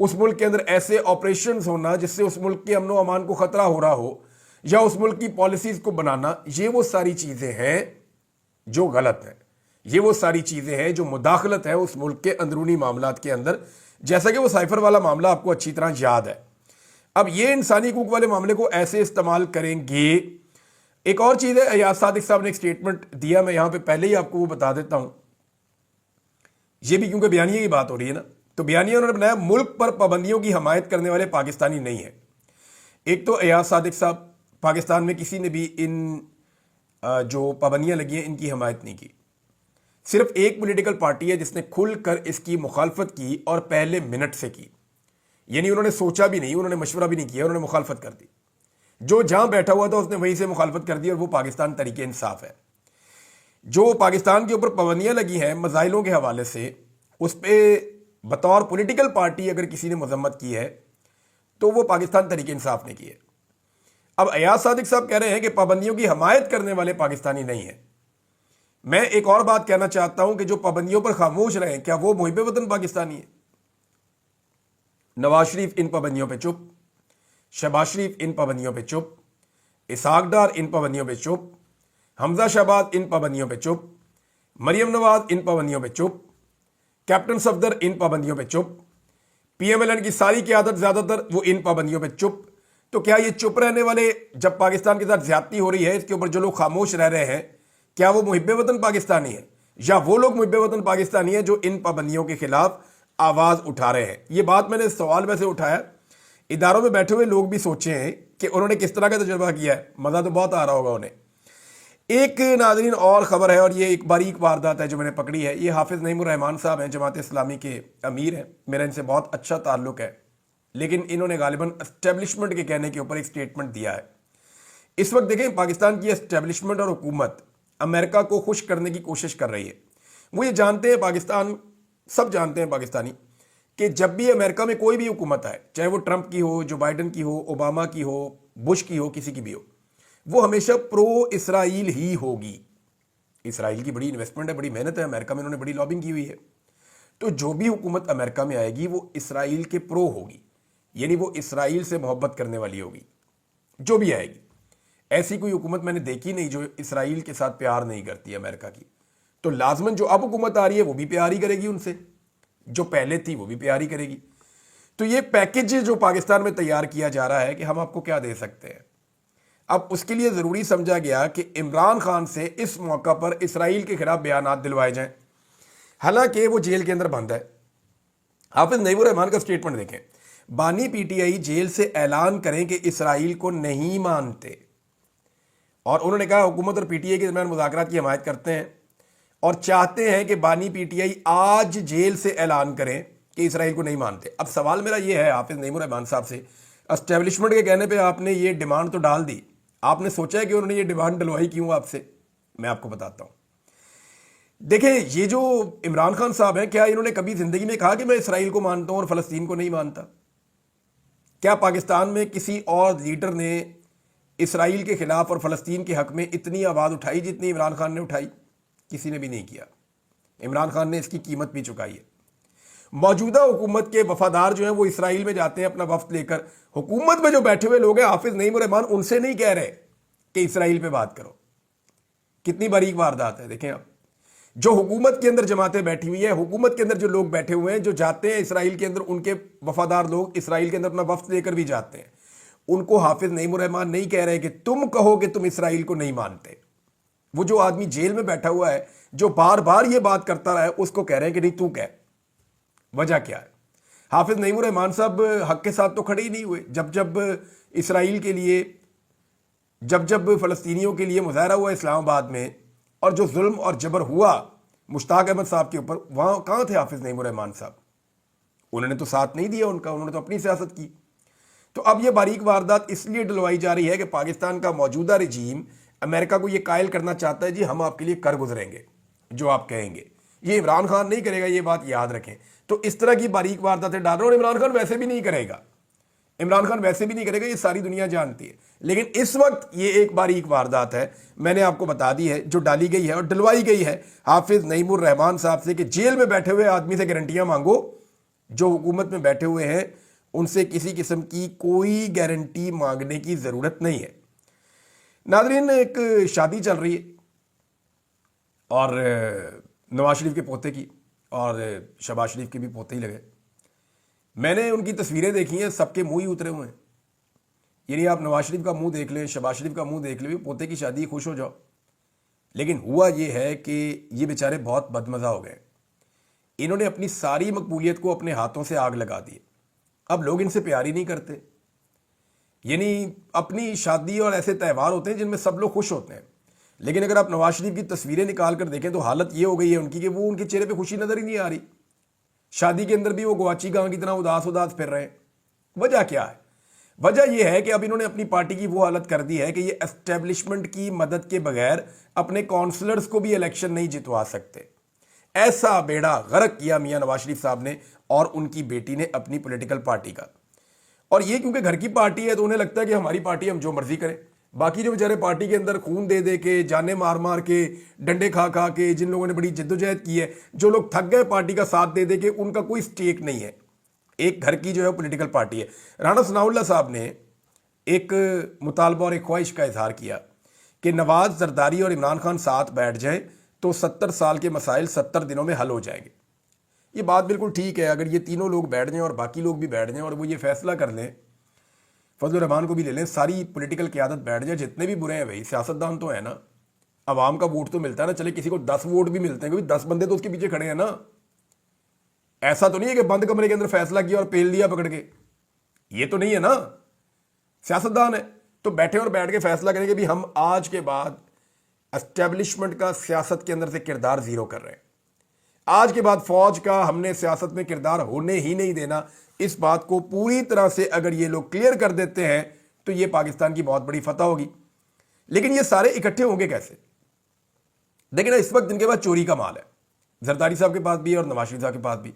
اس ملک کے اندر ایسے آپریشنز ہونا جس سے اس ملک کے امن و امان کو خطرہ ہو رہا ہو، یا اس ملک کی پالیسیز کو بنانا، یہ وہ ساری چیزیں ہیں جو غلط ہیں، یہ وہ ساری چیزیں ہیں جو مداخلت ہے اس ملک کے اندرونی معاملات کے اندر، جیسا کہ وہ سائفر والا معاملہ آپ کو اچھی طرح یاد ہے۔ اب یہ انسانی حقوق والے معاملے کو ایسے استعمال کریں گے۔ ایک اور چیز ہے، ایاز صادق صاحب نے ایک سٹیٹمنٹ دیا، میں یہاں پہ پہلے ہی آپ کو وہ بتا دیتا ہوں، یہ بھی کیونکہ بیانیے کی بات ہو رہی ہے نا، تو بیانیہ انہوں نے بنایا ملک پر پابندیوں کی حمایت کرنے والے پاکستانی نہیں ہیں۔ ایک تو ایاز صادق صاحب، پاکستان میں کسی نے بھی ان جو پابندیاں لگی ہیں ان کی حمایت نہیں کی، صرف ایک پولیٹیکل پارٹی ہے جس نے کھل کر اس کی مخالفت کی اور پہلے منٹ سے کی، یعنی انہوں نے سوچا بھی نہیں، انہوں نے مشورہ بھی نہیں کیا، انہوں نے مخالفت کر دی، جو جہاں بیٹھا ہوا تھا اس نے وہیں سے مخالفت کر دی، اور وہ پاکستان تحریک انصاف ہے۔ جو پاکستان کے اوپر پابندیاں لگی ہیں مسائلوں کے حوالے سے، اس پہ بطور پولیٹیکل پارٹی اگر کسی نے مذمت کی ہے تو وہ پاکستان تحریک انصاف نے کی ہے۔ اب ایاز صادق صاحب کہہ رہے ہیں کہ پابندیوں کی حمایت کرنے والے پاکستانی نہیں ہیں۔ میں ایک اور بات کہنا چاہتا ہوں کہ جو پابندیوں پر خاموش رہے ہیں، کیا وہ محب وطن پاکستانی ہیں؟ نواز شریف ان پابندیوں پہ چپ، شہباز شریف ان پابندیوں پہ چپ، اسحاق ڈار ان پابندیوں پہ چپ، حمزہ شہباز ان پابندیوں پہ چپ، مریم نواز ان پابندیوں پہ چپ، کیپٹن صفدر ان پابندیوں پہ چپ، پی ایم ایل این کی ساری قیادت زیادہ تر وہ ان پابندیوں پہ چپ۔ تو کیا یہ چپ رہنے والے، جب پاکستان کے ساتھ زیادتی ہو رہی ہے اس کے اوپر جو لوگ خاموش رہ رہے ہیں، کیا وہ محب وطن پاکستانی ہیں، یا وہ لوگ محب وطن پاکستانی ہیں جو ان پابندیوں کے خلاف آواز اٹھا رہے ہیں؟ یہ بات میں نے سوال میں سے اٹھایا، اداروں میں بیٹھے ہوئے لوگ بھی سوچے ہیں کہ انہوں نے کس طرح کا تجربہ کیا ہے، مزہ تو بہت آ رہا ہوگا انہیں۔ ایک ناظرین اور خبر ہے، اور یہ ایک باریک واردات ہے جو میں نے پکڑی ہے۔ یہ حافظ نعیم الرحمان صاحب ہیں، جماعت اسلامی کے امیر ہیں، میرا ان سے بہت اچھا تعلق ہے، لیکن انہوں نے غالباً اسٹیبلشمنٹ کے کہنے کے اوپر ایک سٹیٹمنٹ دیا ہے۔ اس وقت دیکھیں پاکستان کی اسٹیبلشمنٹ اور حکومت امریکہ کو خوش کرنے کی کوشش کر رہی ہے۔ وہ یہ جانتے ہیں، پاکستان سب جانتے ہیں پاکستانی، کہ جب بھی امریکہ میں کوئی بھی حکومت آئے، چاہے وہ ٹرمپ کی ہو، جو بائیڈن کی ہو، اوباما کی ہو، بش کی ہو، کسی کی بھی ہو، وہ ہمیشہ پرو اسرائیل ہی ہوگی۔ اسرائیل کی بڑی انویسٹمنٹ ہے، بڑی محنت ہے، امریکہ میں انہوں نے بڑی لابنگ کی ہوئی ہے، تو جو بھی حکومت امریکہ میں آئے گی وہ اسرائیل کے پرو ہوگی، یعنی وہ اسرائیل سے محبت کرنے والی ہوگی، جو بھی آئے گی۔ ایسی کوئی حکومت میں نے دیکھی نہیں جو اسرائیل کے ساتھ پیار نہیں کرتی امریکہ کی، تو لازماً جو اب حکومت آ رہی ہے وہ بھی پیار ہی کرے گی ان سے، جو پہلے تھی وہ بھی پیار ہی کرے گی۔ تو یہ پیکیج جو پاکستان میں تیار کیا جا رہا ہے کہ ہم آپ کو کیا دے سکتے ہیں، اب اس کے لیے ضروری سمجھا گیا کہ عمران خان سے اس موقع پر اسرائیل کے خلاف بیانات دلوائے جائیں، حالانکہ وہ جیل کے اندر بند ہے۔ حافظ نعیم الرحمان کا سٹیٹمنٹ دیکھیں، بانی پی ٹی آئی جیل سے اعلان کریں کہ اسرائیل کو نہیں مانتے، اور انہوں نے کہا حکومت اور پی ٹی آئی کے درمیان مذاکرات کی حمایت کرتے ہیں اور چاہتے ہیں کہ بانی پی ٹی آئی آج جیل سے اعلان کریں کہ اسرائیل کو نہیں مانتے۔ اب سوال میرا یہ ہے حافظ نعیم الرحمان صاحب سے، اسٹیبلشمنٹ کے کہنے پہ آپ نے یہ ڈیمانڈ تو ڈال دی، آپ نے سوچا ہے کہ انہوں نے یہ ڈیمانڈ ڈلوائی کیوں آپ سے؟ میں آپ کو بتاتا ہوں۔ دیکھیں یہ جو عمران خان صاحب ہیں، کیا انہوں نے کبھی زندگی میں کہا کہ میں اسرائیل کو مانتا ہوں اور فلسطین کو نہیں مانتا؟ کیا پاکستان میں کسی اور لیڈر نے اسرائیل کے خلاف اور فلسطین کے حق میں اتنی آواز اٹھائی جتنی عمران خان نے اٹھائی؟ کسی نے بھی نہیں کیا۔ عمران خان نے اس کی قیمت بھی چکائی ہے۔ موجودہ حکومت کے وفادار جو ہیں وہ اسرائیل میں جاتے ہیں اپنا وفد لے کر، حکومت میں جو بیٹھے ہوئے لوگ ہیں حافظ نعیم الرحمان ان سے نہیں کہہ رہے کہ اسرائیل پہ بات کرو۔ کتنی باریک واردات ہے، دیکھیں آپ، جو حکومت کے اندر جماعتیں بیٹھی ہوئی ہیں، حکومت کے اندر جو لوگ بیٹھے ہوئے ہیں، جو جاتے ہیں اسرائیل کے اندر، ان کے وفادار لوگ اسرائیل کے اندر اپنا وفد لے کر بھی جاتے ہیں، ان کو حافظ نعیم الرحمان نہیں کہہ رہے کہ تم کہو کہ تم اسرائیل کو نہیں مانتے۔ وہ جو آدمی جیل میں بیٹھا ہوا ہے، جو بار بار یہ بات کرتا رہا ہے، اس کو کہہ رہے ہیں کہ نہیں تو کہہ۔ وجہ کیا ہے؟ حافظ نعیم الرحمان صاحب حق کے ساتھ تو کھڑے ہی نہیں ہوئے۔ جب اسرائیل کے لیے، جب فلسطینیوں کے لیے مظاہرہ ہوا اسلام آباد میں، اور جو ظلم اور جبر ہوا مشتاق احمد صاحب کے اوپر، وہاں کہاں تھے حافظ نعیم الرحمان صاحب؟ انہوں نے تو ساتھ نہیں دیا ان کا، انہوں نے تو اپنی سیاست کی۔ تو اب یہ باریک واردات اس لیے ڈلوائی جا رہی ہے کہ پاکستان کا موجودہ رجیم امریکہ کو یہ قائل کرنا چاہتا ہے جی ہم آپ کے لیے کر گزریں گے جو آپ کہیں گے۔ یہ عمران خان نہیں کرے گا، یہ بات یاد رکھیں۔ تو اس طرح کی باریک وارداتیں ڈال رہے ہیں، اور عمران خان ویسے بھی نہیں کرے گا، عمران خان ویسے بھی نہیں کرے گا، یہ ساری دنیا جانتی ہے۔ لیکن اس وقت یہ ایک باریک واردات ہے، میں نے آپ کو بتا دی ہے، جو ڈالی گئی ہے اور ڈلوائی گئی ہے حافظ نعیم الرحمان صاحب سے کہ جیل میں بیٹھے ہوئے آدمی سے گارنٹیاں مانگو جو حکومت میں بیٹھے ہوئے ہیں ان سے کسی قسم کی کوئی گارنٹی مانگنے کی ضرورت نہیں ہے۔ ناظرین، ایک شادی چل رہی ہے اور نواز شریف کے پوتے کی، اور شہباز شریف کے بھی پوتے ہی لگے۔ میں نے ان کی تصویریں دیکھی ہیں، سب کے منہ ہی اترے ہوئے ہیں۔ یعنی آپ نواز شریف کا منہ دیکھ لیں، شہباز شریف کا منہ دیکھ لیں، پوتے کی شادی خوش ہو جاؤ۔ لیکن ہوا یہ ہے کہ یہ بیچارے بہت بدمزہ ہو گئے، انہوں نے اپنی ساری مقبولیت کو اپنے ہاتھوں سے آگ لگا دی۔ اب لوگ ان سے پیار ہی نہیں کرتے۔ یعنی اپنی شادی اور ایسے تہوار ہوتے ہیں جن میں سب لوگ خوش ہوتے ہیں، لیکن اگر آپ نواز شریف کی تصویریں نکال کر دیکھیں تو حالت یہ ہو گئی ہے ان کی کہ وہ ان کے چہرے پہ خوشی نظر ہی نہیں آ رہی۔ شادی کے اندر بھی وہ گواچی گاں کی طرح اداس اداس پھر رہے ہیں۔ وجہ کیا ہے؟ وجہ یہ ہے کہ اب انہوں نے اپنی پارٹی کی وہ حالت کر دی ہے کہ یہ اسٹیبلشمنٹ کی مدد کے بغیر اپنے کونسلرز کو بھی الیکشن نہیں جتوا سکتے۔ ایسا بیڑا غرق کیا میاں نواز شریف صاحب نے اور ان کی بیٹی نے اپنی پولیٹیکل پارٹی کا۔ اور یہ کیونکہ گھر کی پارٹی ہے تو انہیں لگتا ہے کہ ہماری پارٹی ہم جو مرضی کریں۔ باقی جو بیچارے پارٹی کے اندر خون دے دے کے، جانیں مار مار کے، ڈنڈے کھا کھا کے، جن لوگوں نے بڑی جدوجہد کی ہے، جو لوگ تھک گئے پارٹی کا ساتھ دے دے کے، ان کا کوئی سٹیک نہیں ہے۔ ایک گھر کی جو ہے پولیٹیکل پارٹی ہے۔ رانا ثناء اللہ صاحب نے ایک مطالبہ اور ایک خواہش کا اظہار کیا کہ نواز، زرداری اور عمران خان ساتھ بیٹھ جائیں تو 70 سال کے مسائل 70 دنوں میں حل ہو جائیں گے۔ یہ بات بالکل ٹھیک ہے، اگر یہ تینوں لوگ بیٹھ جائیں اور باقی لوگ بھی بیٹھ جائیں اور وہ یہ فیصلہ کر لیں، فضل الرحمان کو بھی لے لیں، ساری پولیٹیکل قیادت بیٹھ جائے، جتنے بھی برے ہیں بھائی، سیاستدان تو ہے نا، عوام کا ووٹ تو ملتا ہے نا، چلے کسی کو 10 ووٹ بھی ملتے ہیں، کیونکہ 10 بندے تو اس کے پیچھے کھڑے ہیں نا۔ ایسا تو نہیں ہے کہ بند کمرے کے اندر فیصلہ کیا اور پیل دیا پکڑ کے، یہ تو نہیں ہے نا۔ سیاستدان ہے تو بیٹھے اور بیٹھ کے فیصلہ کریں کہ بھی ہم آج کے بعد اسٹیبلشمنٹ کا سیاست کے اندر سے کردار زیرو کر رہے ہیں، آج کے بعد فوج کا ہم نے سیاست میں کردار ہونے ہی نہیں دینا۔ اس بات کو پوری طرح سے اگر یہ لوگ کلیئر کر دیتے ہیں تو یہ پاکستان کی بہت بڑی فتح ہوگی۔ لیکن یہ سارے اکٹھے ہوں گے کیسے؟ دیکھیں نا، اس وقت ان کے پاس چوری کا مال ہے، زرداری صاحب کے پاس بھی اور نواز شریف صاحب کے پاس بھی۔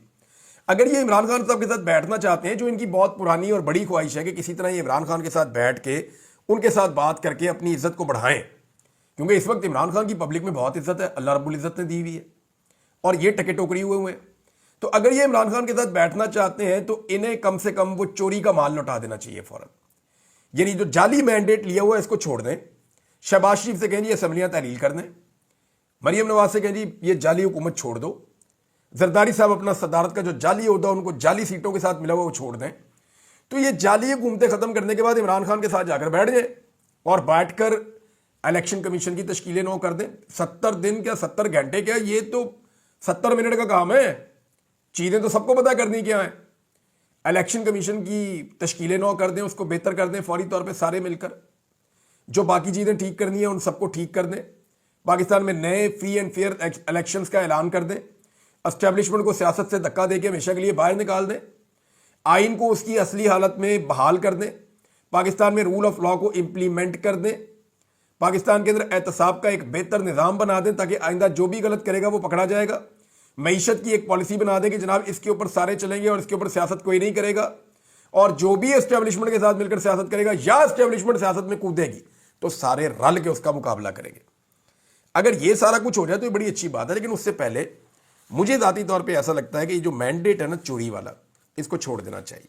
اگر یہ عمران خان صاحب کے ساتھ بیٹھنا چاہتے ہیں، جو ان کی بہت پرانی اور بڑی خواہش ہے کہ کسی طرح یہ عمران خان کے ساتھ بیٹھ کے ان کے ساتھ بات کر کے اپنی عزت کو بڑھائیں، کیونکہ اس وقت عمران خان کی پبلک میں بہت عزت ہے، اللہ رب العزت نے دی ہوئی ہے، اور یہ ٹکے ٹوکری ہوئے ہیں۔ تو اگر یہ عمران خان کے ساتھ بیٹھنا چاہتے ہیں تو انہیں کم سے کم وہ چوری کا مال لوٹا دینا چاہیے فوراً۔ یعنی جو جعلی مینڈیٹ لیا ہوا ہے اس کو چھوڑ دیں، شہباز شریف سے کہیں جی اسمبلیاں تحلیل کر دیں، مریم نواز سے کہیں جی یہ جعلی حکومت چھوڑ دو، زرداری صاحب اپنا صدارت کا جو جعلی عہدہ ان کو جعلی سیٹوں کے ساتھ ملا ہوا وہ چھوڑ دیں۔ تو یہ جعلی حکومتیں ختم کرنے کے بعد عمران خان کے ساتھ جا کر بیٹھ جائیں اور بیٹھ کر الیکشن کمیشن کی تشکیلیں نو کر دیں۔ 70 دن کیا 70 گھنٹے کیا، یہ تو 70 منٹ کا کام ہے، چیزیں تو سب کو پتہ کرنی کیا ہیں۔ الیکشن کمیشن کی تشکیلیں نو کر دیں، اس کو بہتر کر دیں فوری طور پہ سارے مل کر، جو باقی چیزیں ٹھیک کرنی ہیں ان سب کو ٹھیک کر دیں، پاکستان میں نئے فری اینڈ فیئر الیکشنز کا اعلان کر دیں، اسٹیبلشمنٹ کو سیاست سے دھکا دے کے ہمیشہ کے لیے باہر نکال دیں، آئین کو اس کی اصلی حالت میں بحال کر دیں، پاکستان میں رول آف لاء کو امپلیمنٹ کر دیں، پاکستان کے اندر احتساب کا ایک بہتر نظام بنا دیں تاکہ آئندہ جو بھی غلط کرے گا وہ پکڑا جائے گا، معیشت کی ایک پالیسی بنا دیں کہ جناب اس کے اوپر سارے چلیں گے اور اس کے اوپر سیاست کوئی نہیں کرے گا، اور جو بھی اسٹیبلشمنٹ کے ساتھ مل کر سیاست کرے گا یا اسٹیبلشمنٹ سیاست میں کودے گی تو سارے رل کے اس کا مقابلہ کریں گے۔ اگر یہ سارا کچھ ہو جائے تو یہ بڑی اچھی بات ہے، لیکن اس سے پہلے مجھے ذاتی طور پہ ایسا لگتا ہے کہ یہ جو مینڈیٹ ہے نا چوری والا، اس کو چھوڑ دینا چاہیے۔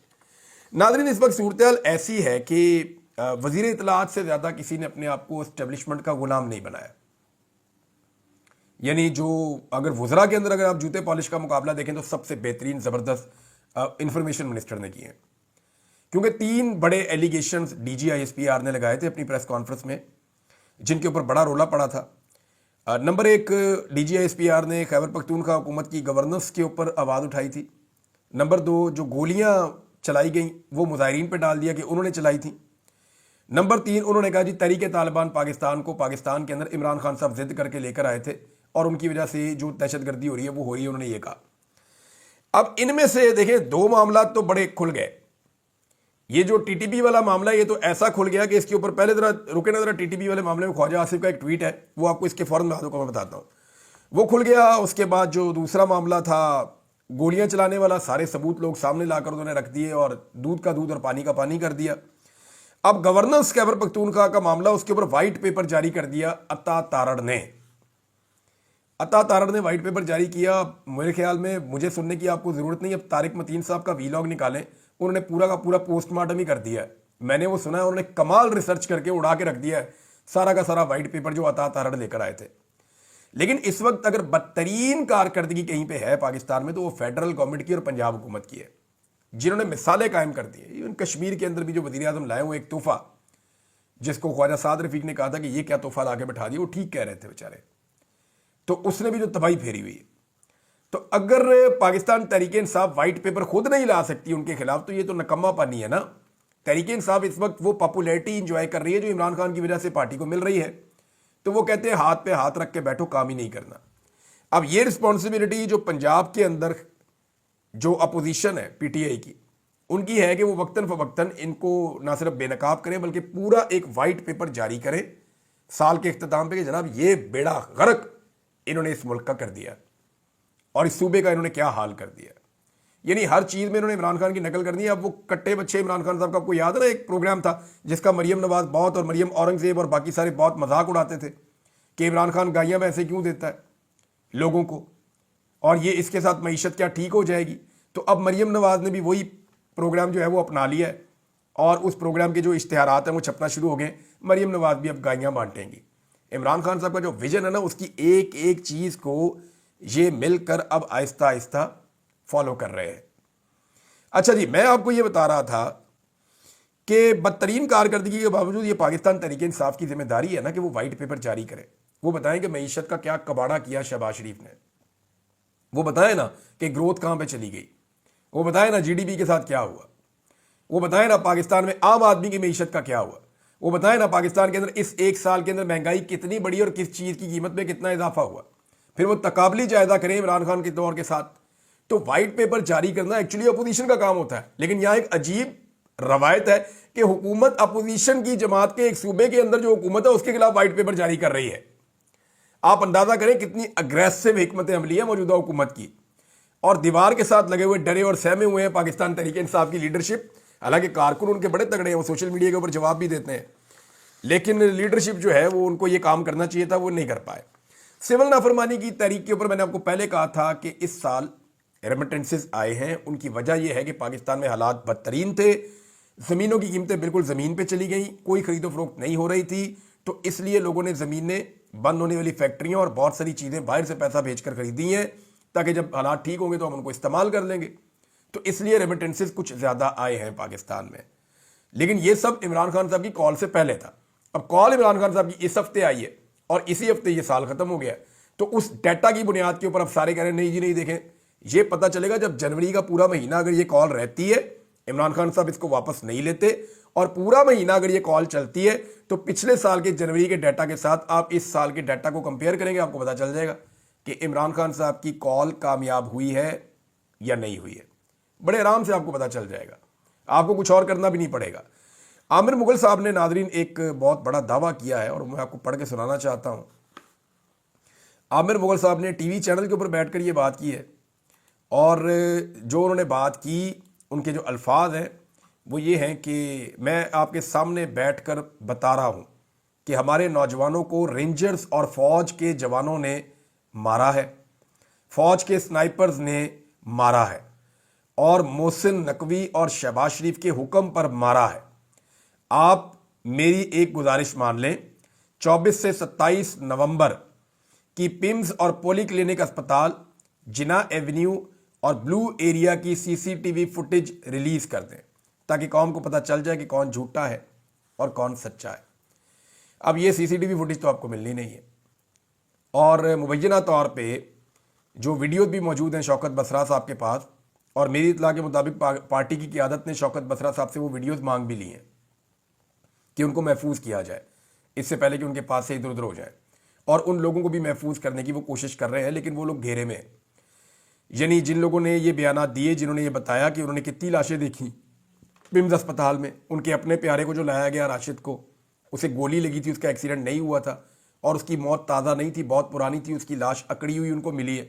ناظرین، اس وقت صورتحال ایسی ہے کہ وزیر اطلاعات سے زیادہ کسی نے اپنے آپ کو اسٹیبلشمنٹ کا غلام نہیں بنایا۔ یعنی جو اگر وزراء کے اندر اگر آپ جوتے پالش کا مقابلہ دیکھیں تو سب سے بہترین زبردست انفارمیشن منسٹر نے کیے ہیں، کیونکہ 3 بڑے allegations D G I S P R نے لگائے تھے اپنی پریس کانفرنس میں، جن کے اوپر بڑا رولا پڑا تھا۔ Number 1، D G I S P R نے خیبر پختونخوا حکومت کی گورننس کے اوپر آواز اٹھائی تھی۔ نمبر 2، جو گولیاں چلائی گئیں وہ مظاہرین پہ ڈال دیا کہ انہوں نے چلائی تھیں۔ نمبر 3، انہوں نے کہا جی تحریک طالبان پاکستان کو پاکستان کے اندر عمران خان صاحب ضد کر کے لے کر آئے تھے اور ان کی وجہ سے جو دہشت گردی ہو رہی ہے وہ ہو رہی ہے، انہوں نے یہ کہا۔ اب ان میں سے دیکھیں 2 معاملات تو بڑے کھل گئے۔ یہ جو ٹی ٹی پی والا معاملہ یہ تو ایسا کھل گیا کہ اس کے اوپر پہلے ذرا رکے نا، ذرا ٹی ٹی پی والے معاملے میں خواجہ آصف کا ایک ٹویٹ ہے، وہ آپ کو اس کے فوراً بعد کو میں بتاتا ہوں، وہ کھل گیا۔ اس کے بعد جو دوسرا معاملہ تھا گولیاں چلانے والا، سارے ثبوت لوگ سامنے لا کر انہوں نے رکھ دیے اور دودھ کا دودھ اور پانی کا پانی کر دیا۔ اب گورننس خیبر پختونخوا کا معاملہ، اس کے اوپر وائٹ پیپر جاری کر دیا عطا تارڑ نے۔ عطا تارڑ نے وائٹ پیپر جاری کیا. میرے خیال میں مجھے سننے کی آپ کو ضرورت نہیں, اب طارق متین صاحب کا وی لاگ نکالیں, انہوں نے پورا کا پورا پوسٹ مارٹم ہی کر دیا ہے. میں نے وہ سنا ہے, انہوں نے کمال ریسرچ کر کے اڑا کے رکھ دیا ہے سارا کا سارا وائٹ پیپر جو عطا تارڑ لے کر آئے تھے. لیکن اس وقت اگر بدترین کارکردگی کہیں پہ ہے پاکستان میں تو وہ فیڈرل گورنمنٹ کی اور پنجاب حکومت کی ہے, جنہوں نے مثالیں قائم کر دی ہیں. ایون کشمیر کے اندر بھی جو وزیر اعظم لائے وہ ایک تحفہ, جس کو خواجہ سعد رفیق نے کہا تھا کہ یہ کیا تحفہ لا کے بٹھا دیا, وہ ٹھیک کہہ رہے تھے بیچارے, تو اس نے بھی جو تباہی پھیری ہوئی ہے. تو اگر پاکستان تحریک انصاف وائٹ پیپر خود نہیں لا سکتی ان کے خلاف, تو یہ تو نکما پانی ہے نا. تحریک انصاف اس وقت وہ پاپولیرٹی انجوائے کر رہی ہے جو عمران خان کی وجہ سے پارٹی کو مل رہی ہے, تو وہ کہتے ہیں ہاتھ پہ ہاتھ رکھ کے بیٹھو, کام ہی نہیں کرنا. اب یہ رسپانسبلٹی جو پنجاب کے اندر جو اپوزیشن ہے پی ٹی آئی کی, ان کی ہے کہ وہ وقتاً فوقتاً ان کو نہ صرف بے نقاب کریں بلکہ پورا ایک وائٹ پیپر جاری کریں سال کے اختتام پہ کہ جناب یہ بیڑا غرق انہوں نے اس ملک کا کر دیا اور اس صوبے کا انہوں نے کیا حال کر دیا. یعنی ہر چیز میں انہوں نے عمران خان کی نقل کرنی ہے. اب وہ کٹے بچے عمران خان صاحب کا, آپ کو یاد ہے نا ایک پروگرام تھا جس کا مریم نواز بہت اور مریم اورنگزیب اور باقی سارے بہت مذاق اڑاتے تھے کہ عمران خان گائیاں ویسے کیوں دیتا ہے لوگوں کو, اور یہ اس کے ساتھ معیشت کیا ٹھیک ہو جائے گی. تو اب مریم نواز نے بھی وہی پروگرام جو ہے وہ اپنا لیا ہے, اور اس پروگرام کے جو اشتہارات ہیں وہ چھپنا شروع ہو گئے. مریم نواز بھی اب گائیاں بانٹیں گی. عمران خان صاحب کا جو ویژن ہے نا, اس کی ایک ایک چیز کو یہ مل کر اب آہستہ آہستہ فالو کر رہے ہیں. اچھا جی, میں آپ کو یہ بتا رہا تھا کہ بدترین کارکردگی کے باوجود یہ پاکستان تحریک انصاف کی ذمہ داری ہے نا کہ وہ وائٹ پیپر جاری کرے. وہ بتائیں کہ معیشت کا کیا کباڑہ کیا شہباز شریف نے, وہ بتائیں نا کہ گروتھ کہاں پہ چلی گئی, وہ بتائیں نا جی ڈی پی کے ساتھ کیا ہوا, وہ بتائیں نا پاکستان میں عام آدمی کی معیشت کا کیا ہوا, وہ بتائیں نا پاکستان کے اندر اس ایک سال کے اندر مہنگائی کتنی بڑی اور کس چیز کی قیمت میں کتنا اضافہ ہوا. پھر وہ تقابلی جائزہ کریں عمران خان کے دور کے ساتھ. تو وائٹ پیپر جاری کرنا ایکچولی اپوزیشن کا کام ہوتا ہے, لیکن یہاں ایک عجیب روایت ہے کہ حکومت اپوزیشن کی جماعت کے ایک صوبے کے اندر جو حکومت ہے اس کے خلاف وائٹ پیپر جاری کر رہی ہے. آپ اندازہ کریں کتنی اگریسو حکمت عملی ہے موجودہ حکومت کی, اور دیوار کے ساتھ لگے ہوئے ڈرے اور سہمے ہوئے ہیں پاکستان تحریک انصاف کی لیڈرشپ. حالانکہ کارکن ان کے بڑے تگڑے ہیں, وہ سوشل میڈیا کے اوپر جواب بھی دیتے ہیں, لیکن لیڈرشپ جو ہے وہ ان کو یہ کام کرنا چاہیے تھا, وہ نہیں کر پائے. سول نافرمانی کی تحریک کے اوپر میں نے آپ کو پہلے کہا تھا کہ اس سال ریمیٹنسز آئے ہیں. ان کی وجہ یہ ہے کہ پاکستان میں حالات بدترین تھے, زمینوں کی قیمتیں بالکل زمین پہ چلی گئیں, کوئی خرید و فروخت نہیں ہو رہی تھی, تو اس لیے لوگوں نے زمینیں, بند ہونے والی فیکٹریاں اور بہت ساری چیزیں باہر سے پیسہ بھیج کر خریدی ہیں تاکہ جب حالات ٹھیک ہوں گے تو ہم ان کو استعمال کر لیں گے. تو اس لیے ریمیٹنسز کچھ زیادہ آئے ہیں پاکستان میں, لیکن یہ سب عمران خان صاحب کی کال سے پہلے تھا. اب کال عمران خان صاحب کی اس ہفتے آئی ہے اور اسی ہفتے یہ سال ختم ہو گیا, تو اس ڈیٹا کی بنیاد کے اوپر اب سارے کہہ رہے ہیں نہیں جی نہیں, دیکھیں یہ پتہ چلے گا جب جنوری کا پورا مہینہ اگر یہ کال رہتی ہے, عمران خان صاحب اس کو واپس نہیں لیتے, اور پورا مہینہ اگر یہ کال چلتی ہے تو پچھلے سال کے جنوری کے ڈیٹا کے ساتھ آپ اس سال کے ڈیٹا کو کمپیئر کریں گے, آپ کو پتہ چل جائے گا کہ عمران خان صاحب کی کال کامیاب ہوئی ہے یا نہیں ہوئی ہے. بڑے آرام سے آپ کو پتہ چل جائے گا, آپ کو کچھ اور کرنا بھی نہیں پڑے گا. عامر مغل صاحب نے ناظرین ایک بہت بڑا دعویٰ کیا ہے اور میں آپ کو پڑھ کے سنانا چاہتا ہوں. عامر مغل صاحب نے ٹی وی چینل کے اوپر بیٹھ کر یہ بات کی ہے, اور جو انہوں نے بات کی ان کے جو الفاظ ہیں وہ یہ ہیں کہ میں آپ کے سامنے بیٹھ کر بتا رہا ہوں کہ ہمارے نوجوانوں کو رینجرز اور فوج کے جوانوں نے مارا ہے, فوج کے سنائپرز نے مارا ہے, اور محسن نقوی اور شہباز شریف کے حکم پر مارا ہے. آپ میری ایک گزارش مان لیں, 24 سے 27 نومبر کی پمز اور پولی کلینک اسپتال, جنا ایونیو اور بلو ایریا کی C C T V footage release کر دیں تاکہ قوم کو پتہ چل جائے کہ کون جھوٹا ہے اور کون سچا ہے. اب یہ سی سی ٹی وی فوٹیج تو آپ کو ملنی نہیں ہے, اور مبینہ طور پہ جو ویڈیوز بھی موجود ہیں شوکت بسرا صاحب کے پاس, اور میری اطلاع کے مطابق پارٹی کی قیادت نے شوکت بسرا صاحب سے وہ ویڈیوز مانگ بھی لی ہیں کہ ان کو محفوظ کیا جائے اس سے پہلے کہ ان کے پاس سے ادھر ادھر ہو جائے, اور ان لوگوں کو بھی محفوظ کرنے کی وہ کوشش کر رہے ہیں, لیکن وہ لوگ گھیرے میں ہیں. یعنی جن لوگوں نے یہ بیانات دیے, جنہوں نے یہ بتایا کہ انہوں نے کتنی لاشیں دیکھیں پمز اسپتال میں, ان کے اپنے پیارے کو جو لایا گیا راشد کو, اسے گولی لگی تھی, اس کا ایکسیڈنٹ نہیں ہوا تھا اور اس کی موت تازہ نہیں تھی, بہت پرانی تھی, اس کی لاش اکڑی ہوئی ان کو ملی ہے,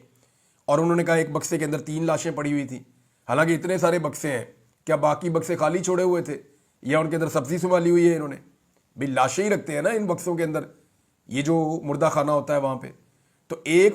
اور انہوں نے کہا ایک بکسے کے اندر 3 لاشیں پڑی ہوئی تھیں. حالانکہ اتنے سارے بکسے ہیں, کیا باقی بکسے خالی چھوڑے ہوئے تھے یا ان کے اندر سبزی سنبھالی ہوئی ہے انہوں نے؟ بھی لاشیں ہی رکھتے ہیں نا ان بکسوں کے اندر, یہ جو مردہ خانہ ہوتا ہے وہاں پہ. تو ایک